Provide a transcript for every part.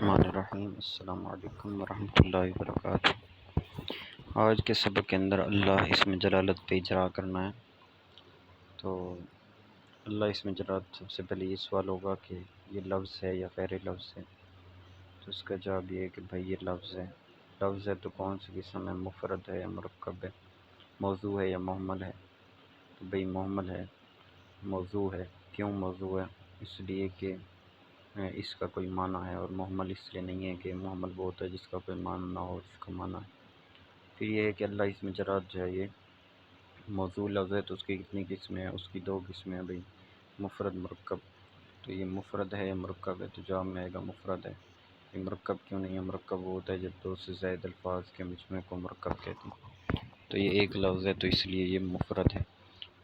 الرحمن الرحیم۔ السلام علیکم ورحمۃ اللہ وبرکاتہ۔ آج کے سبق کے اندر اللہ اسم جلالت پہ اجرا کرنا ہے۔ تو اللہ اسم جلالت، سب سے پہلے یہ سوال ہوگا کہ یہ لفظ ہے یا غیر لفظ ہے۔ تو اس کا جواب یہ ہے کہ بھائی یہ لفظ ہے۔ لفظ ہے تو کون سی قسم ہے؟ مفرد ہے یا مرکب ہے؟ موضوع ہے یا مہمل ہے؟ تو بھائی مہمل ہے، موضوع ہے۔ کیوں موضوع ہے؟ اس لیے کہ اس کا کوئی معنی ہے، اور مہمل اس لیے نہیں ہے کہ مہمل وہ ہوتا ہے جس کا کوئی معنی نہ ہو، جس کا معنی ہے۔ پھر یہ ہے کہ اللہ اسم جلالت جو ہے یہ موضوع لفظ ہے، تو اس کی کتنی قسمیں ہیں؟ اس کی دو قسمیں ہیں بھائی، مفرد مرکب۔ تو یہ مفرد ہے یا مرکب ہے؟ تو جواب میں آئے گا مفرد ہے۔ یہ مرکب کیوں نہیں ہے؟ مرکب وہ ہوتا ہے جب دو سے زائد الفاظ کے مجموعے کو مرکب کہتے ہیں۔ تو یہ ایک لفظ ہے تو اس لیے یہ مفرد ہے۔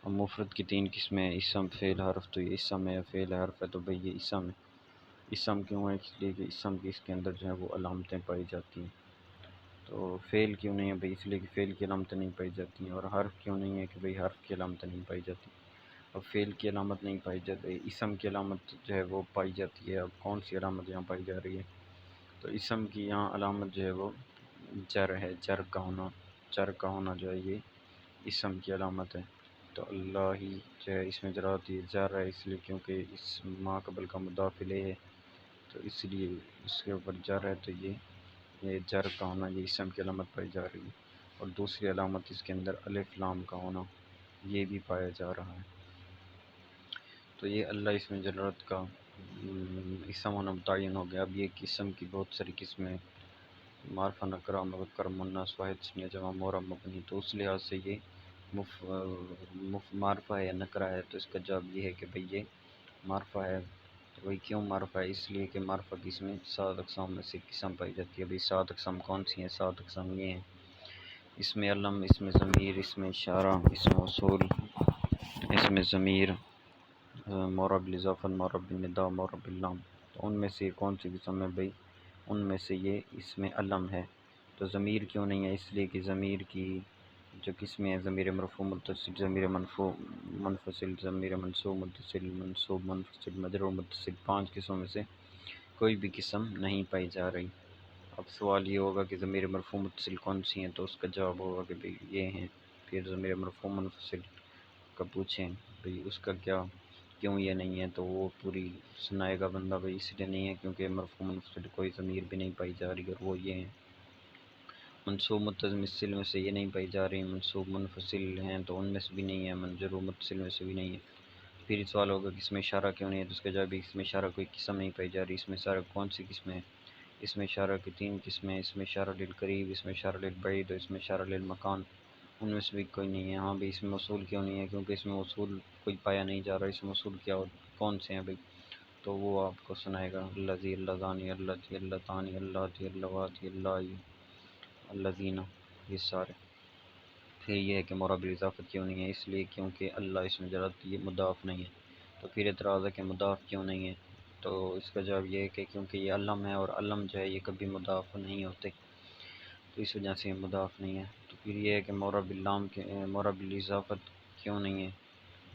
اور مفرد کی تین قسمیں ہیں، اسم، فعل، حرف۔ تو یہ اسم ہے یا فعل ہے، حرف ہے؟ تو بھائی یہ اسم ہے۔ اسم کیوں ہے؟ اس لیے کہ اسم کی اس کے اندر جو ہے وہ علامتیں پائی جاتی ہیں۔ تو فعل کیوں نہیں ہے؟ بھائی اس لیے کہ فعل کی علامتیں نہیں پائی جاتی ہیں۔ اور حرف کیوں نہیں ہے؟ کہ بھائی حرف کی علامتیں نہیں پائی جاتی۔ اب فعل کی علامت نہیں پائی جاتی، اسم کی علامت جو ہے وہ پائی جاتی ہے۔ اب کون سی علامت یہاں پائی جا رہی ہے؟ تو اسم کی یہاں علامت جو ہے وہ جر ہے، جر کا ہونا۔ جر کا ہونا جو ہے یہ اسم کی علامت ہے۔ تو اللہ ہی جو ہے اس میں جلالت یہ جر ہے، اس لیے کیونکہ اس ما قبل کا مضاف الیہ ہے، تو اس لیے اس کے اوپر جر ہے، تو یہ جر کا ہونا یہ اسم کی علامت پائی جا رہی ہے۔ اور دوسری علامت اس کے اندر الف لام کا ہونا، یہ بھی پایا جا رہا ہے۔ تو یہ اللہ اسم جلالت کا اسم ہونا متعین ہو گیا۔ اب یہ اسم کی بہت ساری قسمیں، معرفہ، نکرہ، مذکر، مؤنث، واحد، ثنیہ، جمع، معرب، مبنی۔ تو اس لحاظ سے یہ معرفہ ہے یا نکرہ ہے؟ تو اس کا جواب یہ ہے کہ بھئی یہ معرفہ ہے۔ تو بھئی کیوں معرفہ ہے؟ اس لیے کہ معرفہ کی اس میں 7 اقسام میں سے قسم پائی جاتی ہے۔ بھئی 7 اقسام کون سی ہیں؟ 7 اقسام یہ ہیں: اس میں علم، اس میں ضمیر، اس میں اشارہ، اس میں موصول، اس میں ضمیر، معرب بالاضافہ، معرب بالنداء، معرب باللام۔ تو ان میں سے کون سی قسم ہے؟ بھئی ان میں سے یہ اس میں علم ہے۔ تو ضمیر کیوں نہیں ہے؟ اس لیے کہ ضمیر کی جو قسمیں ہیں، ضمیر مرفوع متصل، ضمیر منفوع منفصل، ضمیر منصوب متصل، منصوب منفصل، مجرور متصل، 5 قسموں میں سے کوئی بھی قسم نہیں پائی جا رہی۔ اب سوال یہ ہوگا کہ ضمیر مرفوع متصل کون سی ہیں؟ تو اس کا جواب ہوگا کہ بھئی یہ ہیں۔ پھر ضمیر مرفوع منفصل کا پوچھیں بھئی اس کا کیوں یہ نہیں ہے؟ تو وہ پوری سنائے گا بندہ بھئی اس لیے نہیں ہے کیونکہ مرفوع منفصل کوئی ضمیر بھی نہیں پائی جا رہی، اور وہ یہ ہیں۔ منصوب متصل میں سے یہ نہیں پائی جا رہی، منصوب منفصل ہیں تو ان میں سے بھی نہیں ہے، مجرور متصل میں سے بھی نہیں ہے۔ پھر سوال ہوگا کہ اس میں اشارہ کیوں نہیں ہے؟ تو اس کا جواب ہے اس میں اشارہ کوئی قسم نہیں پائی جا رہی۔ اس میں اشارہ کون سی قسمیں ہیں؟ اس میں اشارہ کی 3 قسمیں، اس میں اشارہ للقریب، اس میں اشارہ للبعید، اور اس میں اشارہ للمکان۔ ان میں سے بھی کوئی نہیں ہے۔ ہاں بھئی اس میں موصول کیوں نہیں ہے؟ کیونکہ اس میں موصول کوئی پایا نہیں جا رہا۔ اس میں موصول کیا کون سے ہیں بھئی؟ تو وہ آپ کو سنائے گا الذی، اللذانی، اللتی، اللتانی، اللاتী، اللواتی، اللائے، الذین، یہ سارے۔ پھر یہ ہے کہ معرب بالاضافت کیوں نہیں ہے؟ اس لیے کیونکہ اللہ اسم جلالت یہ مضاف نہیں ہے۔ تو پھر اعتراض ہے کہ مضاف کیوں نہیں ہے؟ تو اس کا جواب یہ ہے کہ کیونکہ یہ علم ہے، اور علم جو ہے یہ کبھی مضاف نہیں ہوتے، تو اس وجہ سے یہ مضاف نہیں ہے۔ تو پھر یہ ہے کہ معرب باللام کے معرب بالاضافت کیوں نہیں ہے؟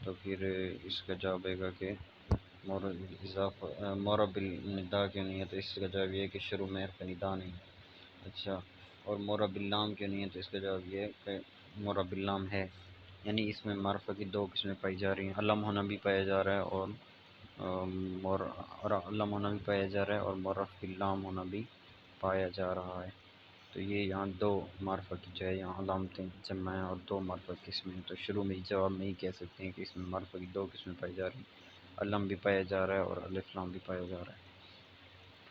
تو پھر اس کا جواب آئے گا کہ معرب بالنداء کیوں نہیں ہے؟ تو اس کا جواب یہ ہے کہ شروع میں حرف ندا نہیں ہے۔ اچھا، اور معرب باللام کیوں نہیں ہے؟ تو اس کا جواب یہ ہے کہ معرب باللام ہے، یعنی اس میں معرفہ کی 2 قسمیں پائی جا رہی ہیں، علم ہونا بھی پایا جا رہا ہے، اور علم ہونا بھی پایا جا رہا ہے، اور معرف باللام ہونا بھی پایا جا رہا ہے۔ تو یہ یہاں 2 معرفہ کی جو ہے یہاں علامتیں جمع ہیں، اور 2 معرفہ کی قسمیں ہیں۔ تو شروع میں جواب میں ہی کہہ سکتے ہیں کہ اس میں معرفہ کی 2 قسمیں پائی جا رہی ہیں، علم بھی پایا جا رہا ہے اور الف لام بھی پایا جا رہا ہے۔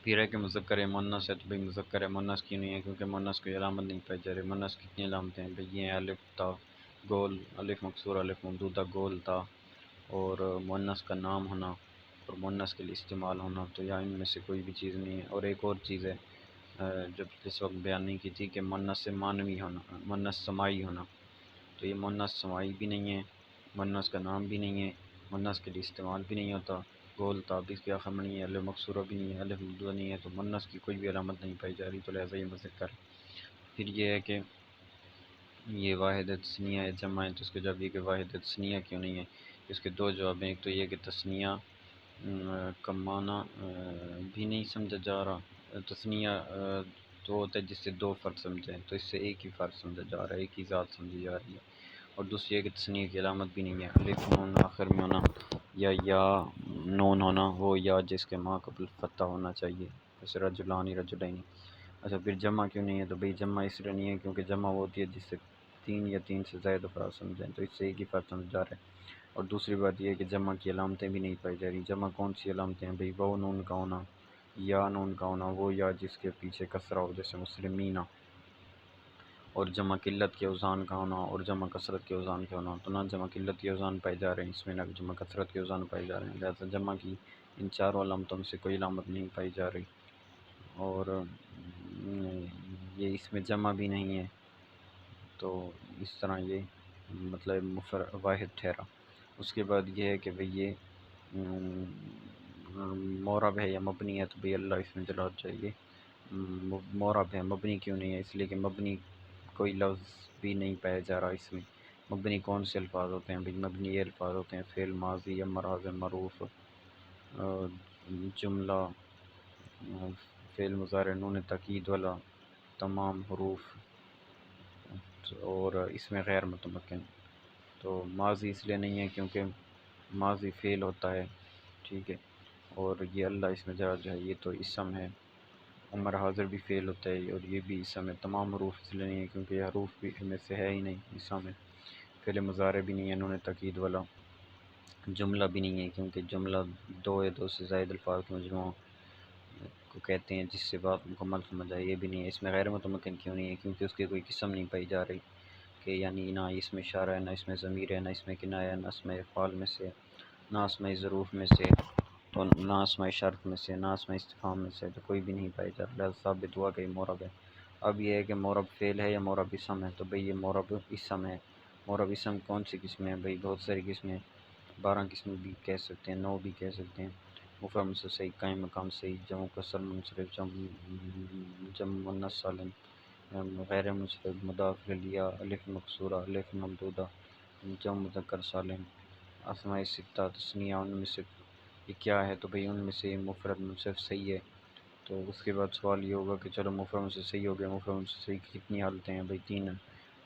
پھر ہے کہ مذکر مؤنث ہے، تو بھئی مذکر مؤنث کیوں نہیں ہے؟ کیونکہ مؤنث کوئی علامت نہیں پائی جا رہی۔ مؤنث کتنی علامتیں ہیں؟ بھئی یہ ہیں الف، تا، گول، الف مکسور، الف ممدودہ، گول، تا، اور مؤنث کا نام ہونا، اور مؤنث کے لیے استعمال ہونا۔ تو یہاں ان میں سے کوئی بھی چیز نہیں ہے۔ اور ایک اور چیز ہے جب اس وقت بیان نہیں کی تھی کہ مؤنث سے معنوی ہونا، مؤنث سماعی ہونا۔ تو یہ مؤنث سماعی بھی نہیں ہے، مؤنث کا نام بھی نہیں ہے، مؤنث کے لیے استعمال بھی نہیں ہوتا، گول، تا بھی اس کے آخر میں نہیں ہے، الف مکسورہ بھی نہیں ہے، الف ممدودہ نہیں ہے، تو مؤنث کی کوئی بھی علامت نہیں پائی جا رہی، تو لہٰذا یہ مذکر ہے۔ پھر یہ ہے کہ یہ واحد تثنیہ ہے، جمع ہے، تو اس کے جواب یہ کہ واحد تثنیہ کیوں نہیں ہے؟ اس کے 2 جواب ہیں۔ ایک تو یہ کہ تثنیہ کا معنی بھی نہیں سمجھا جا رہا، تثنیہ تو ہوتا ہے جس سے دو فرد سمجھیں، تو اس سے ایک ہی فرد سمجھا جا رہا ہے، ایک ہی ذات سمجھی جا رہی ہے۔ اور دوسری ہے کہ تثنیہ کی علامت بھی نہیں ہے، الف نون آخر میں ہونا یا نون ہونا، وہ یا جس کے ماں قبل فتح ہونا چاہیے، جیسے رجلانی رجلینی۔ اچھا پھر جمع کیوں نہیں ہے؟ تو بھئی جمع اس لیے نہیں ہے کیونکہ جمع وہ ہوتی ہے جس سے تین یا تین سے زائد افراد سمجھیں، تو اس سے ایک ہی فرد سمجھ جا رہا ہے۔ اور دوسری بات یہ ہے کہ جمع کی علامتیں بھی نہیں پائی جا رہی۔ جمع کون سی علامتیں ہیں بھئی؟ وہ نون کا ہونا، یا نون کا ہونا، وہ یا جس کے پیچھے کسرہ ہو جیسے مسلمینہ، اور جمع قلت کے اوزان کا ہونا اور جمع کثرت کے اوزان کا ہونا۔ تو نہ جمع قلت کے اوزان پائے جا رہے ہیں اس میں، نہ جمع کثرت کے اوزان پائے جا رہے ہیں، لہذا جمع کی ان چاروں علامتوں میں سے کوئی علامت نہیں پائی جا رہی۔ اور یہ اس میں جمع بھی نہیں ہے، تو اس طرح یہ مطلب واحد ٹھہرا۔ اس کے بعد یہ ہے کہ بھئی یہ مورب ہے یا مبنی ہے، تو بھئی اللہ اس میں جلال چاہیے مورب ہے۔ مبنی کیوں نہیں ہے؟ اس لیے کہ مبنی کوئی لفظ بھی نہیں پایا جا رہا اس میں۔ مبنی کون سے الفاظ ہوتے ہیں بھئی؟ مبنی یہ الفاظ ہوتے ہیں فعل ماضی، امر حاضر معروف، جملہ، فعل مضارع نون تاکید والا، تمام حروف، اور اس میں غیر متمکن۔ تو ماضی اس لیے نہیں ہے کیونکہ ماضی فعل ہوتا ہے، ٹھیک ہے، اور یہ اللہ اس میں جلال جو ہے یہ تو اسم ہے۔ امر حاضر بھی فعل ہوتا ہے اور یہ بھی اسم ہے۔ تمام حروف اس لیے نہیں ہے کیونکہ یہ حروف بھی میں سے ہے ہی نہیں، اسم ہے۔ فعل مضارع بھی نہیں ہے نون تاکید والا، جملہ بھی نہیں ہے کیونکہ جملہ دو یا دو سے زائد الفاظ کے مجموعہ کو کہتے ہیں جس سے بات مکمل سمجھ آئے، یہ بھی نہیں ہے۔ اس میں غیر متمکن کیوں نہیں ہے؟ کیونکہ اس کی کوئی قسم نہیں پائی جا رہی، کہ یعنی نہ اس میں اشارہ ہے، نہ اس میں ضمیر ہے، نہ اس میں کنایہ ہے، نہ اسماء افعال میں سے، نہ اسماء ظروف میں سے، تو نہ اسماء شرط میں سے، نہ اسماء استفہام میں سے، تو کوئی بھی نہیں پائی جا رہا، لہذا ثابت ہوا کہ یہ مورب ہے۔ اب یہ ہے کہ مورب فعل ہے یا مورب اسم ہے؟ تو بھئی یہ مورب اسم ہے۔ مورب اسم کون سی قسمیں ہیں بھئی؟ بہت ساری قسمیں ہیں، 12 قسمیں بھی کہہ سکتے ہیں، 9 بھی کہہ سکتے ہیں۔ مفرد منصرف صحیح، قائم مقام صحیح، جمع مکسر منصرف، جمع مؤنث سالم، غیر منصرف، مضاف الیہ، الف مقصورہ، الف ممدودہ، جمع مذکر سالم، اسماء ستہ تثنیہ، ان میں سے یہ کیا ہے؟ تو بھئی ان میں سے مفرد منصرف صحیح ہے۔ تو اس کے بعد سوال یہ ہوگا کہ چلو مفرد منصرف صحیح ہو گیا، مفرد منصرف صحیح کی کتنی حالتیں ہیں بھئی؟ 3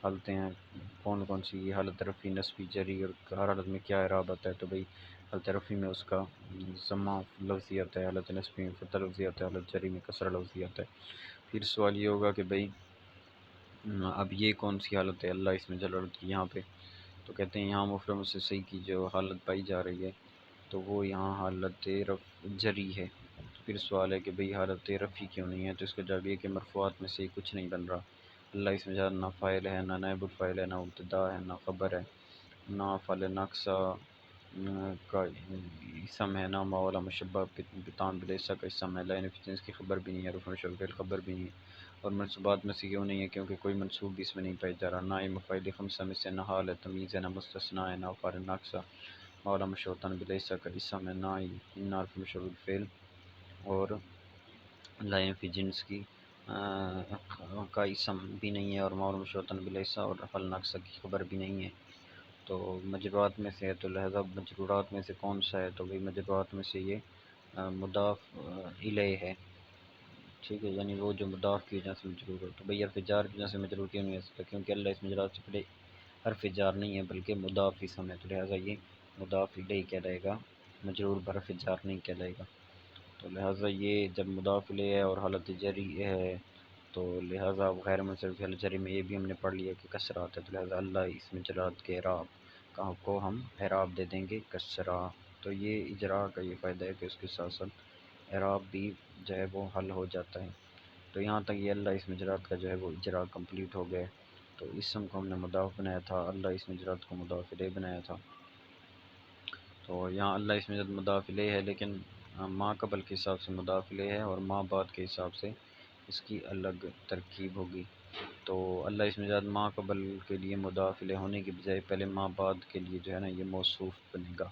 حالتیں ہیں، کون کون سی؟ یہ حالت رفعی، نصبی، جری، اور ہر حالت میں کیا اعراب آتا ہے؟ تو بھئی حالت رفعی میں اس کا ضمہ لفظی آتا ہے، حالت نصبی میں فتح لفظی آتا ہے، حالت جری میں کسرہ لفظی آتا ہے۔ پھر سوال یہ ہوگا کہ بھئی اب یہ کون سی حالت ہے اللہ اس میں جلالت کی یہاں پہ؟ تو کہتے ہیں یہاں مفرد منصرف صحیح کی جو حالت پائی جا رہی ہے تو وہ یہاں حالت جری ہے۔ پھر سوال ہے کہ بھئی حالت رفعی کیوں نہیں ہے؟ تو اس کا جواب یہ کہ مرفوعات میں سے کچھ نہیں بن رہا۔ اللہ اس میں نہ فاعل ہے، نہ نائب الفاعل ہے، نہ مبتدا ہے، نہ خبر ہے، نہ فعل ناقصہ کا اسم ہے، نہ ما والا مشبہ بطان بلیسا کا اسم ہے، لا نفی جنس کی خبر بھی نہیں ہے، رفع مشبہ فعل خبر بھی نہیں ہے، اور منصوبات میں سے کیوں نہیں ہے؟ کیونکہ کوئی منصوب بھی اس میں نہیں پایا جا رہا، نہ مفاعل خمسہ میں سے، نہ حال ہے، تمیز ہے، نہ مستثنیٰ ہے، نہ فعل ناقصہ مولا مشوطن بلیسا کا اسم ہے، نہ ان عرف مشبہ فعل، اور لا فی جنس کی کا اسم بھی نہیں ہے، اور مولا مشوطن بلیسا اور فعل ناقصہ کی خبر بھی نہیں ہے۔ تو مجرورات میں سے ہے، تو لہذا مجرورات میں سے کون سا ہے؟ تو بھئی مجرورات میں سے یہ مضاف الیہ ہے، ٹھیک ہے، یعنی وہ جو مضاف کی وجہ سے مجرور ہو۔ تو بھئی حرف جار کی وجہ سے مجرور کیوں نہیں ہو سکتا؟ کیونکہ اللہ اس مجرورات سے پہلے حرف جار نہیں ہے بلکہ مضاف اسم ہے، تو لہذا یہ مضاف الیہ کہلائے گا، مجرور بحرف جار نہیں کہلائے گا۔ تو لہذا یہ جب مضاف الیہ ہے اور حالت جری ہے تو لہذا غیر منصرف حالت جری میں یہ بھی ہم نے پڑھ لیا کہ کسرہ آتا ہے، تو لہذا اللہ اس میں جلالت کے اعراب کو ہم اعراب دے دیں گے کسرہ۔ تو یہ اجرا کا یہ فائدہ ہے کہ اس کے ساتھ ساتھ اعراب بھی جو ہے وہ حل ہو جاتا ہے۔ تو یہاں تک یہ اللہ اس میں جلالت کا جو ہے وہ اجرا کمپلیٹ ہو گئے۔ تو اسم کو ہم نے مضاف بنایا تھا، اللہ اس میں جلالت کو مضاف الیہ بنایا تھا۔ تو یہاں اللہ اس میں مضاف الیہ ہے، لیکن ما قبل کے حساب سے مضاف الیہ ہے اور ما بعد کے حساب سے اس کی الگ ترکیب ہوگی۔ تو اللہ اس میں ما قبل کے لیے مضاف الیہ ہونے کے بجائے پہلے ما بعد کے لیے جو ہے نا یہ موصوف بنے گا،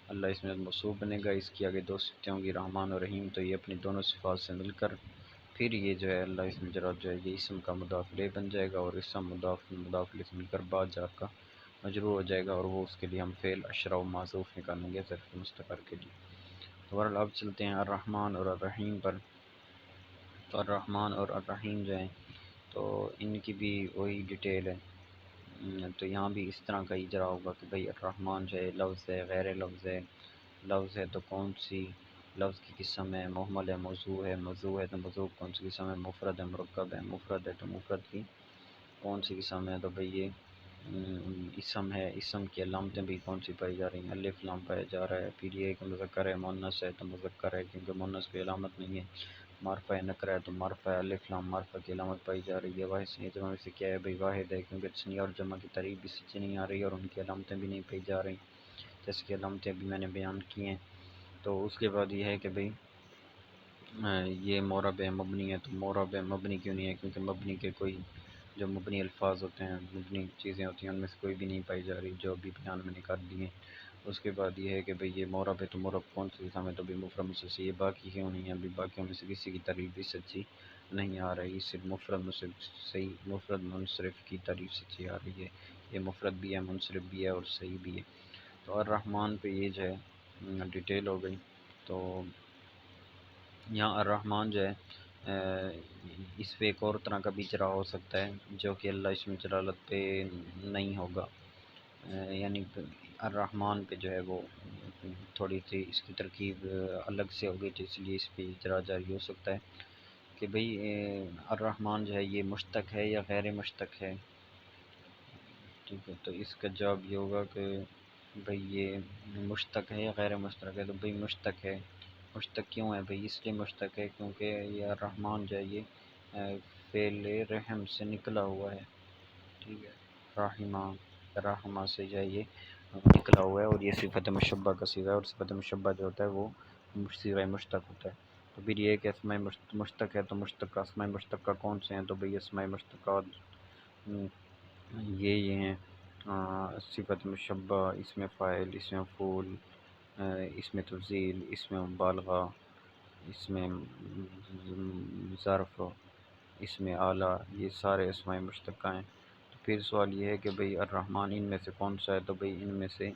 اللہ اس میں موصوف بنے گا، اس کی آگے دو صفتیں ہوں گی رحمان اور رحیم، تو یہ اپنی دونوں صفات سے مل کر پھر یہ جو ہے اللہ اس میں جلالت جو ہے یہ اسم کا مضاف الیہ بن جائے گا، اور اسم مضاف الیہ سے مل کر بعد جار کا مجرور ہو جائے گا، اور وہ اس کے لیے ہم فعل اشرا و معذوف نکالیں گے ظرف مستقر کے لیے۔ تو بہرحال اب چلتے ہیں الرحمن اور الرحیم پر۔ تو الرحمن اور الرحیم جو ہیں تو ان کی بھی وہی ڈیٹیل ہے۔ تو یہاں بھی اس طرح کا اجرا ہوگا کہ بھئی الرحمن جو ہے لفظ ہے، غیر لفظ ہے، لفظ ہے تو کون سی لفظ کی قسم ہے، محمل ہے، موضوع ہے، موضوع ہے تو موضوع کون سی قسم ہے، مفرد ہے، مرکب ہے، مفرد ہے تو مفرد کی کون سی قسم ہے، تو بھئی یہ اسم ہے، اسم کی علامتیں بھی کون سی پائی جا رہی ہیں، الف لام پایا جا رہا ہے، پھر یہ کہ مذکر ہے، مؤنث ہے تو مذکر ہے کیونکہ مؤنث کی علامت نہیں ہے، معرفہ نکرہ ہے تو معرفہ ہے، الف لام معرفہ کی علامت پائی جا رہی ہے، واحد سے جمع میں سے کیا ہے بھئی واحد ہے کیونکہ تثنیہ اور جمع کی تعریف بھی سچی نہیں آ رہی اور ان کی علامتیں بھی نہیں پائی جا رہی جیسے کہ علامتیں بھی میں نے بیان کی ہیں۔ تو اس کے بعد یہ ہے کہ بھئی یہ معرب ہے مبنی ہے، تو معرب ہے مبنی کیوں نہیں ہے، کیونکہ مبنی کے کوئی جو مبنی الفاظ ہوتے ہیں، مبنی چیزیں ہوتی ہیں، ان میں سے کوئی بھی نہیں پائی جا رہی جو ابھی بیان میں نکال دی ہیں۔ اس کے بعد یہ ہے کہ بھئی یہ معرب ہے تو معرب کون سی قسم ہے، تو بھی مفرد متصل، یہ باقی کیوں نہیں ہے، ابھی باقیوں میں سے کسی کی تعریف بھی سچی نہیں آ رہی، صرف مفرد منصرف صحیح مفرد منصرف کی تعریف سچی آ رہی ہے، یہ مفرد بھی ہے، منصرف بھی ہے اور صحیح بھی ہے۔ تو الرحمن پہ یہ جو ہے ڈیٹیل ہو گئی۔ تو یہاں الرحمن جو ہے اس پہ ایک اور طرح کا بھی اجرا ہو سکتا ہے جو کہ اللہ اسم جلالت پہ نہیں ہوگا، یعنی الرحمن پہ جو ہے وہ تھوڑی سی اس کی ترکیب الگ سے ہوگی تو اس لیے اس پہ اجرا جاری ہو سکتا ہے کہ بھئی الرحمن جو ہے یہ مشتق ہے یا غیر مشتق ہے، ٹھیک ہے۔ تو اس کا جواب یہ ہوگا کہ بھئی یہ مشتق ہے یا غیر مشتق ہے، تو بھئی مشتق ہے۔ مشتق کیوں ہے بھئی، اس لیے مشتق ہے کیونکہ یہ الرحمن جو ہے یہ فعل رحم سے نکلا ہوا ہے، ٹھیک ہے، رحمہ رحمہ سے جو ہے یہ نکلا ہوا ہے اور یہ صفت مشبہ کا صیغہ ہے اور صفت مشبہ جو ہوتا ہے وہ صیغہ مشتق ہوتا ہے۔ تو پھر یہ کہ اسماء مشتق ہے تو مشتق اسماء مشتقہ کون سے ہیں، تو بھئی اسماء مشتقات یہ ہیں صفت مشبہ، اسم فاعل، اسم مفعول، اسم تفضیل، اسم مبالغہ، اسم ظرف، اسم اعلیٰ، یہ سارے اسماء مشتقہ ہیں۔ تو پھر سوال یہ ہے کہ بھئی الرحمن ان میں سے کون سا ہے، تو بھئی ان میں سے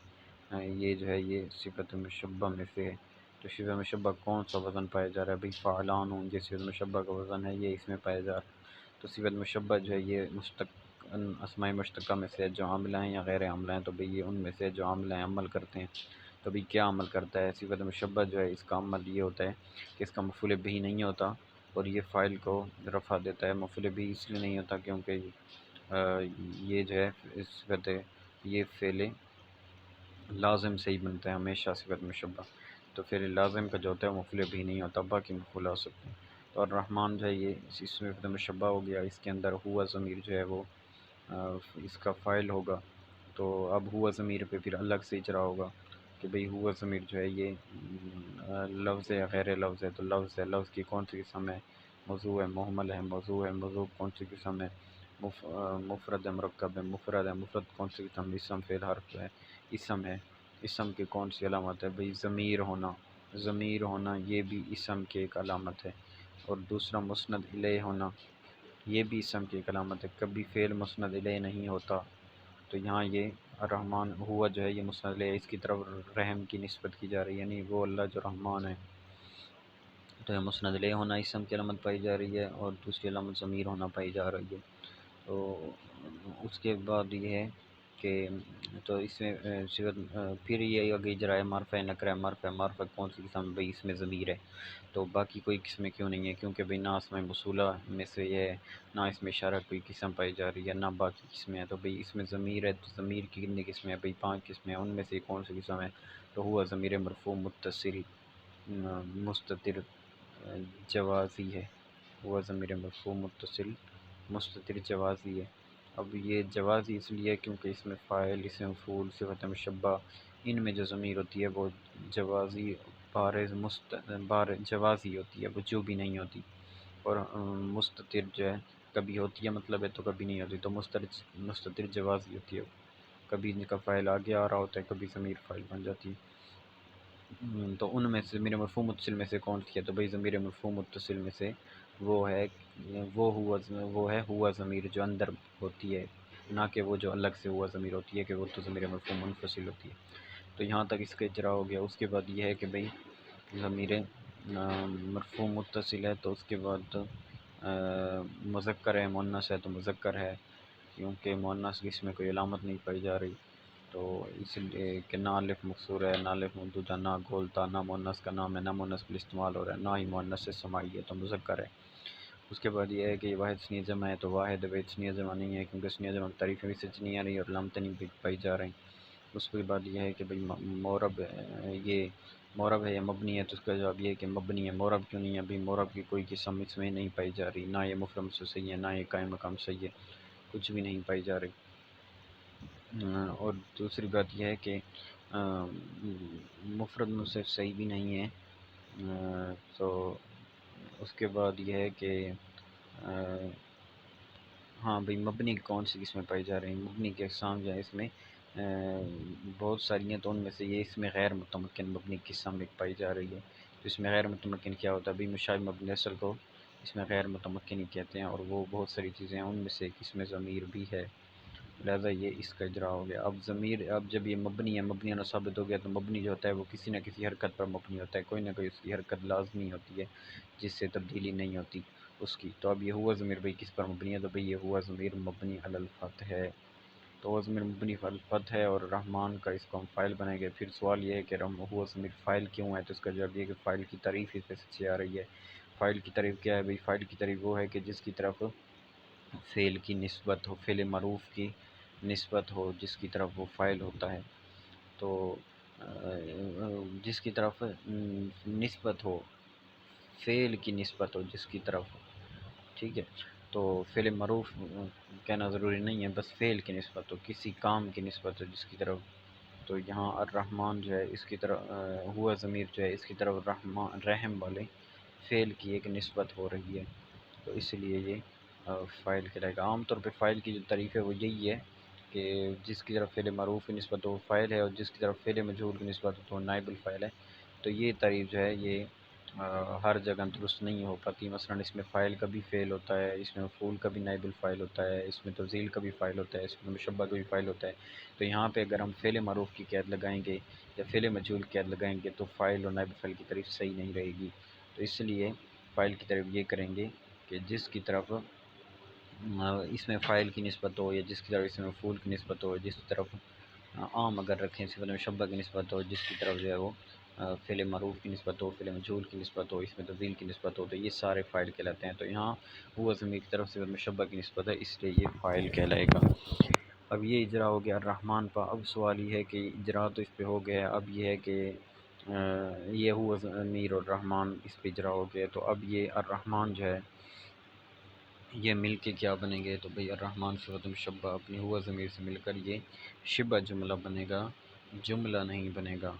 یہ جو ہے یہ صفت مشبہ میں سے ہے۔ تو صفت مشبہ کون سا وزن پایا جا رہا ہے، بھئی فعلان ہوں، یہ صفت مشبہ کا وزن ہے، یہ اس میں پایا جا رہا ہے۔ تو صفت مشبہ جو ہے یہ اسماء مشتقہ میں سے جو عاملہ ہیں یا غیر عاملہ ہیں، تو بھئی یہ ان میں سے جو عاملہ ہیں عمل کرتے ہیں۔ تو بھئی کیا عمل کرتا ہے، صفت مشبہ جو ہے اس کا عمل یہ ہوتا ہے کہ اس کا مفعول بہ نہیں ہوتا اور یہ فاعل کو رفع دیتا ہے، مفعول بہ اس لیے نہیں ہوتا کیونکہ یہ جو ہے صفت یہ فعل لازم سے ہی بنتا ہے ہمیشہ صفت مشبہ، تو پھر لازم کا جو ہوتا ہے مفعول بھی نہیں ہوتا، باقی مفعول ہو سکتے ہیں۔ تو الرحمن جو ہے یہ اس صفت مشبہ ہو گیا، اس کے اندر ہوا ضمیر جو ہے وہ اس کا فاعل ہوگا، تو اب ہوا ضمیر پہ پھر الگ سے اجرا ہوگا کہ بھئی ہوا ضمیر جو ہے یہ لفظ ہے یا غیر لفظ ہے، تو لفظ ہے، لفظ کی کون سی قسم ہے، موضوع ہے، محمل ہے، موضوع ہے، موضوع کون سی قسم ہے، مفرد ہے، مرکب ہے، مفرد ہے، مفرد کون سی قسم، اسم فعل حرف ہے، اسم ہے، اسم کی کون سی علامت ہے، بھئی ضمیر ہونا، ضمیر ہونا یہ بھی اسم کی ایک علامت ہے، اور دوسرا مسند الیہ ہونا یہ بھی اسم کی ایک علامت ہے، کبھی فعل مسند الیہ نہیں ہوتا، تو یہاں یہ الرحمن ہوا جو ہے یہ مسند الیہ اس کی طرف رحم کی نسبت کی جا رہی ہے، یعنی وہ اللہ جو رحمان ہے، تو یہ مسند الیہ ہونا اسم کی علامت پائی جا رہی ہے اور دوسری علامت ضمیر ہونا پائی جا رہی ہے۔ تو اس کے بعد یہ ہے کہ تو اس میں پھر یہ آگے اجرا ہے معرفہ نکرہ، معرفہ کون سی قسم ہے، بھئی اس میں ضمیر ہے، تو باقی کوئی قسمیں کیوں نہیں ہیں، کیونکہ بھئی نہ اسماء موصولہ میں سے یہ ہے، نہ اس میں اشارہ کوئی قسم پائی جا رہی ہے، نہ باقی قسمیں ہیں، تو بھئی اس میں ضمیر ہے، تو ضمیر کی کتنی قسمیں ہیں، بھئی 5 قسمیں ہیں، ان میں سے کون سی قسم ہے، تو ہوا ضمیر مرفوع متصل مستتر جوازی ہے، ہوا ضمیر مرفوع متصل مستتر جوازی ہے۔ اب یہ جوازی اس لیے کیونکہ اس میں فاعل، اسم مفعول، صفت مشبہ ان میں جو ضمیر ہوتی ہے وہ جوازی جوازی ہوتی ہے، وجوبی نہیں ہوتی، اور مستتر جو ہے کبھی ہوتی ہے مطلب ہے تو کبھی نہیں ہوتی، تو مستتر جوازی ہوتی ہے، کبھی ان کا فاعل آگے آ رہا ہوتا ہے، کبھی ضمیر فاعل بن جاتی ہے۔ تو ان میں سے ضمیر مرفوع متصل میں سے کون سی ہے، تو بھئی ضمیر مرفوع متصل میں سے وہ ہے وہ ہے ہوا ضمیر جو اندر ہوتی ہے، نہ کہ وہ جو الگ سے ہوا ضمیر ہوتی ہے کہ وہ تو ضمیر مرفوع منفصل ہوتی ہے۔ تو یہاں تک اس کا اجرا ہو گیا۔ اس کے بعد یہ ہے کہ بھئی ضمیر مرفوع متصل ہے تو اس کے بعد مذکر ہے، مؤنث ہے تو مذکر ہے، کیونکہ مؤنث اس میں کوئی علامت نہیں پائی جا رہی، تو اس لیے کہ نہ الف مقصور ہے، نہ الف ممدودہ، نہ گولتا، نہ مؤنث کا نام ہے، نہ مؤنث بالاستعمال ہو رہا ہے، نہ ہی مؤنث سے سماعی ہے تو مذکر ہے۔ اس کے بعد یہ ہے کہ واحد ثنیہ جمع ہے تو واحد ثنیہ جمع نہیں ہے، کیونکہ ثنیہ جمع تعریفیں بھی سچ نہیں آ رہی اور علامتیں نہیں پائی جا رہی۔ اس کے بعد یہ ہے کہ بھئی مورب یہ مورب ہے یا مبنی ہے، تو اس کا جواب یہ ہے کہ مبنی ہے۔ مورب کیوں نہیں ہے؟ بھئی مورب کی کوئی قسم اس میں نہیں پائی جا رہی، نہ یہ مفرد سے صحیح ہے، نہ یہ قائم مقام صحیح ہے، کچھ بھی نہیں پائی جا رہی۔ اور دوسری بات یہ ہے کہ مفرد منصرف صحیح بھی نہیں ہے۔ تو اس کے بعد یہ ہے کہ ہاں بھئی مبنی کون سی قسمیں پائی جا رہی ہیں؟ مبنی کے اقسام جو ہے اس میں بہت ساری ہیں، تو ان میں سے یہ اس میں غیر متمکن مبنی قسم ایک پائی جا رہی ہے۔ تو اس میں غیر متمکن کیا ہوتا ہے؟ بھئی مشابہ مبنی اصل کو اس میں غیر متمکن ہی کہتے ہیں، اور وہ بہت ساری چیزیں ہیں، ان میں سے ایک اس میں ضمیر بھی ہے، لہذا یہ اس کا اجرا ہو گیا۔ اب ضمیر، اب جب یہ مبنی ہے، مبنی ہونا ثابت ہو گیا، تو مبنی جو ہوتا ہے وہ کسی نہ کسی حرکت پر مبنی ہوتا ہے، کوئی نہ کوئی اس کی حرکت لازمی ہوتی ہے جس سے تبدیلی نہیں ہوتی اس کی۔ تو اب یہ ہوا ضمیر بھئی کس پر مبنی ہے؟ تو بھئی یہ ہوا ضمیر مبنی علی الفتح ہے، تو ہوا ضمیر مبنی علی الفتح ہے، اور رحمان کا اس کو ہم فاعل بنائیں گے۔ پھر سوال یہ ہے کہ ہوا ضمیر فاعل کیوں ہے؟ تو اس کا جواب یہ ہے کہ فاعل کی تعریف اس پہ سچی آ رہی ہے۔ فاعل کی تعریف کیا ہے؟ بھئی فاعل کی تعریف وہ ہے کہ جس کی طرف فعل کی نسبت ہو، فعل معروف کی نسبت ہو، جس کی طرف وہ فاعل ہوتا ہے، تو جس کی طرف نسبت ہو، فعل کی نسبت ہو جس کی طرف، ٹھیک ہے، تو فعل معروف کہنا ضروری نہیں ہے، بس فعل کی نسبت ہو، کسی کام کی نسبت ہو جس کی طرف، تو یہاں الرحمن جو ہے اس کی طرف ہوا ضمیر جو ہے اس کی طرف رحم والے فعل کی ایک نسبت ہو رہی ہے، تو اس لیے یہ فاعل کہلائے گا۔ عام طور پہ فاعل کی جو تعریف ہے وہ یہی ہے کہ جس کی طرف فعل معروف کی نسبت ہو فاعل ہے، اور جس کی طرف فعل مجہول کی نسبت ہو تو نائب الفاعل ہے۔ تو یہ تعریف جو ہے یہ ہر جگہ درست نہیں ہو پاتی، مثلا اس میں فاعل کا بھی فعل ہوتا ہے، اس میں مفعول کا بھی نائب الفاعل ہوتا ہے، اس میں تفضیل کا بھی فاعل ہوتا ہے، اس میں مشبہ کا بھی فاعل ہوتا ہے، تو یہاں پہ اگر ہم فعل معروف کی قید لگائیں گے یا فعل مجہول کی قید لگائیں گے تو فاعل اور نائب الفاعل کی تعریف صحیح نہیں رہے گی، تو اس لیے فاعل کی تعریف یہ کریں گے کہ جس کی طرف اس میں فاعل کی نسبت ہو، یا جس کی طرف اس میں مفعول کی نسبت ہو، جس طرف عام اگر رکھیں صفت مشبہ کی نسبت ہو، جس کی طرف جو ہے وہ فعل معروف کی نسبت ہو، فعل مجہول کی نسبت ہو، اس میں تفضیل کی نسبت ہو، تو یہ سارے فاعل کہلاتے ہیں۔ تو یہاں ہوا ضمیر کی طرف صفت مشبہ کی نسبت ہے، اس لیے یہ فاعل کہلائے گا۔ اب یہ اجرا ہو گیا الرحمن پر۔ اب سوال یہ ہے کہ اجرا تو اس پہ ہو گیا، اب یہ ہے کہ یہ ہوا ضمیر اور رحمان اس پہ اجرا ہو گیا، تو اب یہ الرحمن جو ہے یہ مل کے کیا بنیں گے؟ تو بھئی الرحمن صفت مشبہ اپنی ہوا ضمیر سے مل کر یہ شبہ جملہ بنے گا، جملہ نہیں بنے گا،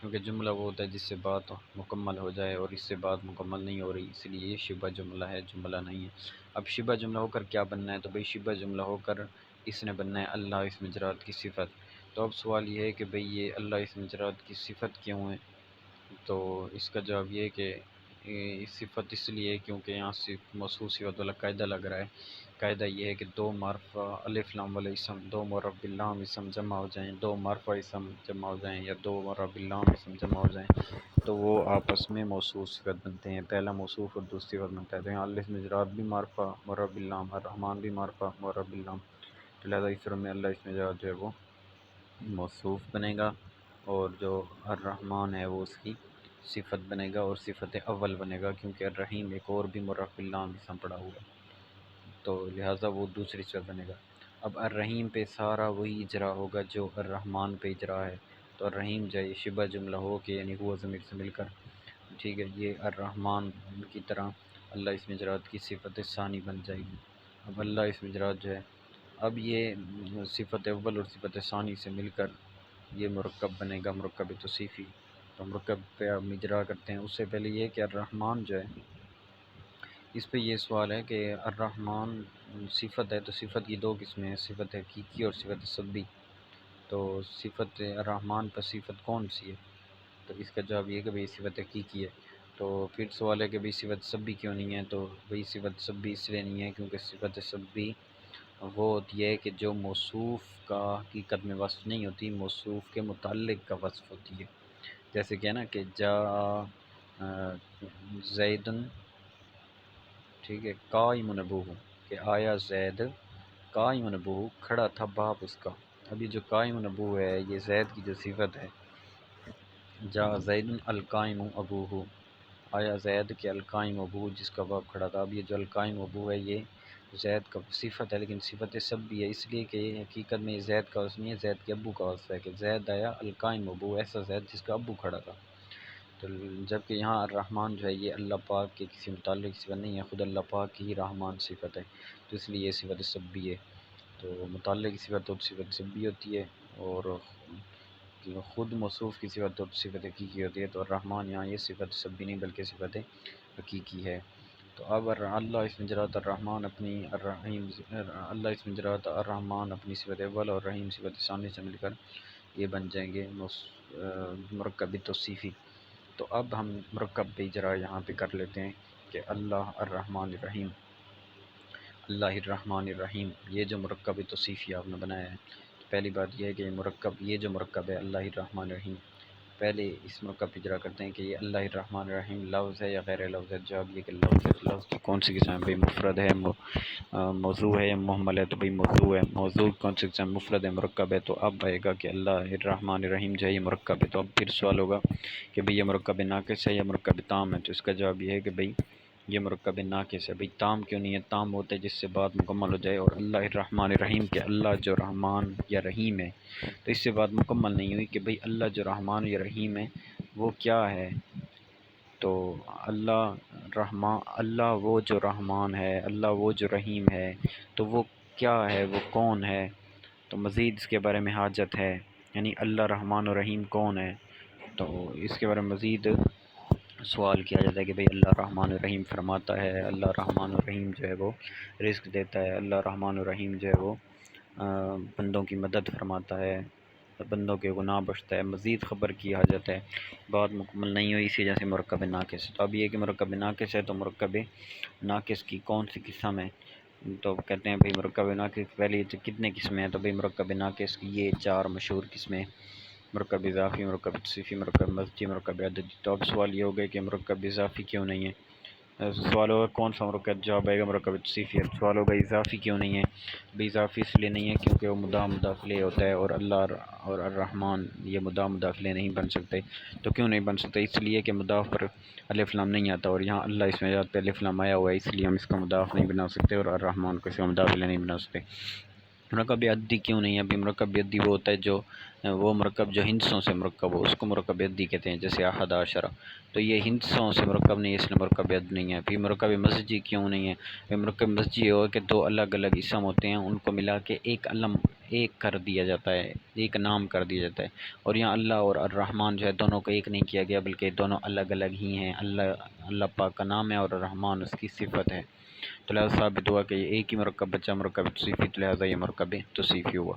کیونکہ جملہ وہ ہوتا ہے جس سے بات مکمل ہو جائے، اور اس سے بات مکمل نہیں ہو رہی، اس لیے یہ شبہ جملہ ہے، جملہ نہیں ہے۔ اب شبہ جملہ ہو کر کیا بننا ہے؟ تو بھئی شبہ جملہ ہو کر اس نے بننا ہے اللہ اسم جرات کی صفت۔ تو اب سوال یہ ہے کہ بھئی یہ اللہ اسم جرات کی صفت کیوں ہے؟ تو اس کا جواب یہ ہے کہ صفت اس لیے کیونکہ یہاں صرف موصوف صفت والا قاعدہ لگ رہا ہے۔ قاعدہ یہ ہے کہ دو معرفہ الف لام والا اسم، دو معرب باللام اسم جمع ہو جائیں، دو معرفہ اسم جمع ہو جائیں، یا دو معرب باللام اسم جمع ہو جائیں، تو وہ آپس میں موصوف صفت بنتے ہیں، پہلا موصوف اور دوسری صفت بنتا ہے۔ تو یہاں اللہ اسم جرات بھی معرفہ معرب باللام، الرحمن بھی معرفہ معرب باللام، تو لہٰذا اس صورت میں اللہ اسم جرات جو ہے وہ موصوف بنے گا، اور جو الرحمن ہے وہ اس کی صفت بنے گا، اور صفت اول بنے گا، کیونکہ الرحیم ایک اور بھی معرف باللام اسم پڑا ہوا ہے، تو لہٰذا وہ دوسری صفت بنے گا۔ اب الرحیم پہ سارا وہی اجرا ہوگا جو الرحمن پہ اجرا ہے، تو الرحیم جو ہے شبہ جملہ ہو کے یعنی ہوا ضمیر سے مل کر، ٹھیک ہے، یہ الرحمن کی طرح اللہ اسم جرات کی صفت ثانی بن جائے گی۔ اب اللہ اسم جرات جو ہے، اب یہ صفت اول اور صفت ثانی سے مل کر یہ مرکب بنے گا، مرکب توصیفی۔ تو مرکب پہ ہم اجرا کرتے ہیں، اس سے پہلے یہ کہ الرحمن جو ہے اس پہ یہ سوال ہے کہ الرحمن صفت ہے، تو صفت کی دو قسمیں ہیں، صفت حقیقی اور صفت سببی۔ تو صفت الرحمن پر صفت کون سی ہے؟ تو اس کا جواب یہ ہے کہ بھئی صفت حقیقی ہے۔ تو پھر سوال ہے کہ بھئی صفت سببی کیوں نہیں ہے؟ تو بھئی صفت سببی اس لیے نہیں ہے کیونکہ صفت سببی وہ ہوتی ہے کہ جو موصوف کا حقیقت میں وصف نہیں ہوتی، موصوف کے متعلق کا وصف ہوتی ہے، جیسے کہ نا کہ جا زیدن، ٹھیک ہے، قائم ابوہ، کہ آیا زید قائم ابوہ، کھڑا تھا باپ اس کا۔ ابھی جو قائم ابوہ ہے یہ زید کی جو صفت ہے، جا زید القائم ابوہ، آیا زید کے القائم ابوہ جس کا باپ کھڑا تھا۔ اب یہ جو القائم ابوہ ہے یہ زید کا صفت ہے، لیکن صفت سب بھی ہے، اس لیے کہ حقیقت میں یہ زید کا وصف نہیں ہے، زید کے ابو کا وصف ہے کہ زید آیا القائم ابوہ، ایسا زید جس کا ابو کھڑا تھا۔ تو جبکہ یہاں الرحمن جو ہے یہ اللہ پاک کے کسی متعلق صفت نہیں ہے، خود اللہ پاک کی ہی رحمان صفت ہے، تو اس لیے یہ صفت سبی ہے۔ تو متعلق کی صفت تو صفت سبی ہوتی ہے، اور خود موصوف کی صفت تو صفت حقیقی ہوتی ہے۔ تو الرحمن یہاں یہ صفت سبی نہیں بلکہ صفت حقیقی ہے۔ تو اب اللہ اس میں جرات الرحمن اپنی الرحیم، اللہ اس میں جرات الرحمن اپنی صفت اول اور رحیم صفت ثانی سے مل کر یہ بن جائیں گے مرکب توصیفی۔ تو اب ہم مرکب پہ اجرا یہاں پہ کر لیتے ہیں کہ اللہ الرحمن الرحیم، اللہ الرحمن الرحیم، یہ جو مرکب توصیفی آپ نے بنایا ہے، تو پہلی بات یہ ہے کہ یہ جو مرکب ہے اللہ الرحمن الرحیم، پہلے اس مرکب پہ اجرا کرتے ہیں کہ یہ اللہ الرحمن الرحیم لفظ ہے یا غیر لفظ ہے۔ جواب یہ کہ لفظ ہے۔ لفظ کی کون سی قسم ہے بھائی؟ مفرد ہے، موضوع ہے یا محمل ہے؟ تو بھائی موضوع ہے۔ موضوع کون سی قسم؟ مفرد ہے، مرکب ہے۔ تو اب آئے گا کہ اللہ الرحمن الرحیم جو ہے یہ مرکب ہے۔ تو اب پھر سوال ہوگا کہ بھئی یہ مرکب ناقص ہے یا مرکب تام ہے؟ تو اس کا جواب یہ ہے کہ بھئی یہ مرکب ناقص ہے۔ بھئی تام کیوں نہیں ہے؟ تام ہوتا ہے جس سے بات مکمل ہو جائے، اور اللہ الرحمن الرحیم کہ اللہ جو رحمان یا رحیم ہے، تو اس سے بات مکمل نہیں ہوئی کہ بھئی اللہ جو رحمان یا رحیم ہے وہ کیا ہے؟ تو اللہ وہ جو رحمان ہے، اللہ وہ جو رحیم ہے، تو وہ کیا ہے، وہ کون ہے؟ تو مزید اس کے بارے میں حاجت ہے، یعنی اللہ رحمان و رحیم کون ہے؟ تو اس کے بارے میں مزید سوال کیا جاتا ہے کہ بھئی اللہ رحمان الرحیم فرماتا ہے، اللہ رحمان الرحیم جو ہے وہ رزق دیتا ہے، اللہ رحمان الرحیم جو ہے وہ بندوں کی مدد فرماتا ہے، بندوں کے گناہ بخشتا ہے، مزید خبر کی حاجت ہے، بات مکمل نہیں ہوئی، اسی وجہ سے مرکب ناقص ہے۔ تو اب یہ کہ مرکب ناقص ہے، تو مرکب ناقص کی کون سی قسم ہے؟ تو کہتے ہیں بھئی مرکب ناقص پہلے کتنے قسمیں ہیں؟ تو بھئی مرکب ناقص کی یہ 4 مشہور قسمیں: مرکب اضافی، مرکب توصیفی، مرکب مزجی، مرکب عددی۔ تو اب سوال یہ ہوگا کہ مرکب اضافی کیوں نہیں ہے؟ سوال ہوگا کون سا مرکب؟ جواب آئے گا مرکب توصیفی ہے۔ سوال ہوگا اضافی کیوں نہیں ہے؟ بھئی اضافی اس لیے نہیں ہے کیونکہ وہ مداف مداخلے ہوتا ہے، اور اللہ اور الرحمن یہ مداف مداخلے نہیں بن سکتے۔ تو کیوں نہیں بن سکتے؟ اس لیے کہ مداف پر الف لام نہیں آتا، اور یہاں اللہ اس میں پہ الف لام آیا ہوا ہے، اس لیے ہم اس کا مداف نہیں بنا سکتے، اور الرحمن کو اس کا مداخلے نہیں بنا سکتے۔ مرکب عددی کیوں نہیں ہے؟ ابھی مرکب عددی وہ ہوتا ہے جو وہ مرکب جو ہندسوں سے مرکب ہو، اس کو مرکب عددی کہتے ہیں، جیسے احد عشرہ۔ تو یہ ہندسوں سے مرکب نہیں ہے، اس لیے مرکب عدد نہیں ہے۔ پھر مرکب مزجی کیوں نہیں ہے؟ پھر مرکب مزجی ہو کہ 2 الگ الگ اسم ہوتے ہیں، ان کو ملا کے ایک علم ایک کر دیا جاتا ہے، ایک نام کر دیا جاتا ہے، اور یہاں اللہ اور الرحمن جو ہے دونوں کو ایک نہیں کیا گیا، بلکہ دونوں الگ الگ ہی ہیں۔ اللہ پاک کا نام ہے اور الرحمن اس کی صفت ہے، تو لہٰذا ثابت ہوا کہ یہ ایک ہی مرکب بچہ مرکب توصیفی، تو لہٰذا یہ مرکب توصیفی ہوا۔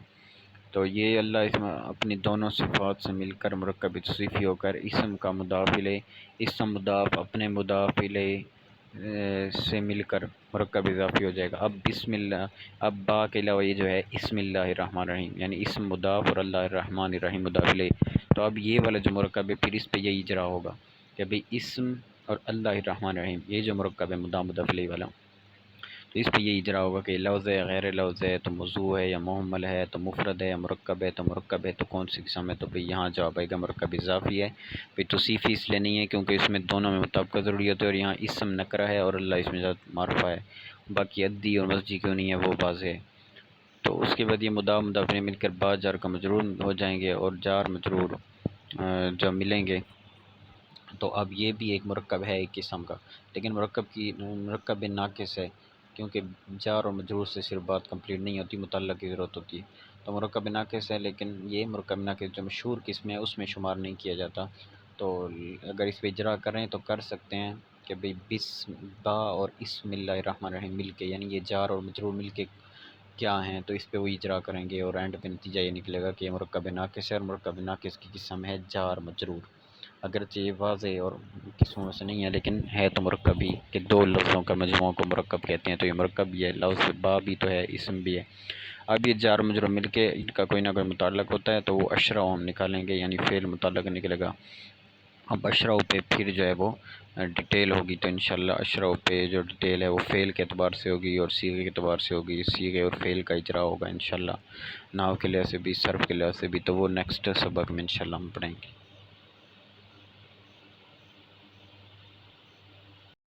تو یہ اللہ اس میں اپنی دونوں صفات سے مل کر مرکب توصیفی ہو کر اسم کا مضاف الیہ، اسم مضاف اپنے مضاف الیہ سے مل کر مرکب اضافی ہو جائے گا۔ اب بسم اللہ، اب با کے علاوہ یہ جو ہے اسم اللہ الرحمن الرحیم، یعنی اسم مضاف اور اللہ الرحمن الرحیم مضاف الیہ، تو اب یہ والا جو مرکب ہے پھر اس پہ یہی اجرا ہوگا کہ بھئی اسم اور اللہ الرحمن الرحیم، یہ جو مرکب ہے مضاف مضاف الیہ والا، تو اس پہ یہ اجرا ہوگا کہ لفظ ہے غیر لفظ ہے، تو موضوع ہے یا محمل ہے، تو مفرد ہے یا مرکب ہے، تو مرکب ہے تو کون سی قسم ہے؟ تو بھئی یہاں جواب آئے گا مرکب اضافی ہے۔ پھر توصیفی اس لیے نہیں ہے کیونکہ اس میں دونوں میں مطابقت ضروری ہوتی ہے، اور یہاں اسم نکرہ ہے اور اللہ اس میں معرفہ ہے۔ باقی عدی اور مزجی کیوں نہیں ہے وہ واضح ہے۔ تو اس کے بعد یہ مضاف مضاف الیہ مل کر با جار کا مجرور ہو جائیں گے، اور جار مجرور جب ملیں گے تو اب یہ بھی ایک مرکب ہے ایک قسم کا، لیکن مرکب ناقص ہے، کیونکہ جار اور مجرور سے صرف بات کمپلیٹ نہیں ہوتی، متعلق کی ضرورت ہوتی ہے۔ تو مرکب ناقص ہے، لیکن یہ مرکب ناقص جو مشہور قسم ہے اس میں شمار نہیں کیا جاتا۔ تو اگر اس پہ اجرا کریں تو کر سکتے ہیں کہ بھئی با اور اسم اللہ الرحمن الرحیم مل کے، یعنی یہ جار اور مجرور مل کے کیا ہیں، تو اس پہ وہ اجرا کریں گے، اور اینڈ پہ نتیجہ یہ نکلے گا کہ یہ مرکب ناقص ہے، اور مرکب ناقص کی قسم ہے جار مجرور۔ اگرچہ یہ واضح اور قسموں سے نہیں ہے، لیکن ہے تو مرکب ہی، کہ 2 لفظوں کا مجموعہ کو مرکب کہتے ہیں، تو یہ مرکب بھی ہے، لفظ با بھی تو ہے، اسم بھی ہے۔ اب یہ جار مجرور مل کے ان کا کوئی نہ کوئی متعلق ہوتا ہے، تو وہ اشرا ہم نکالیں گے، یعنی فعل متعلق نکلے گا۔ اب اشرف پہ پھر جو ہے وہ ڈیٹیل ہوگی، تو انشاءاللہ اشرف پہ جو ڈیٹیل ہے وہ فعل کے اعتبار سے ہوگی اور صیغے کے اعتبار سے ہوگی، صیغے اور فعل کا اجرا ہوگا انشاءاللہ، نحو کے لحاظ سے بھی، صرف کے لحاظ سے بھی، تو وہ نیکسٹ سبق میں انشاءاللہ ہم پڑھیں گے۔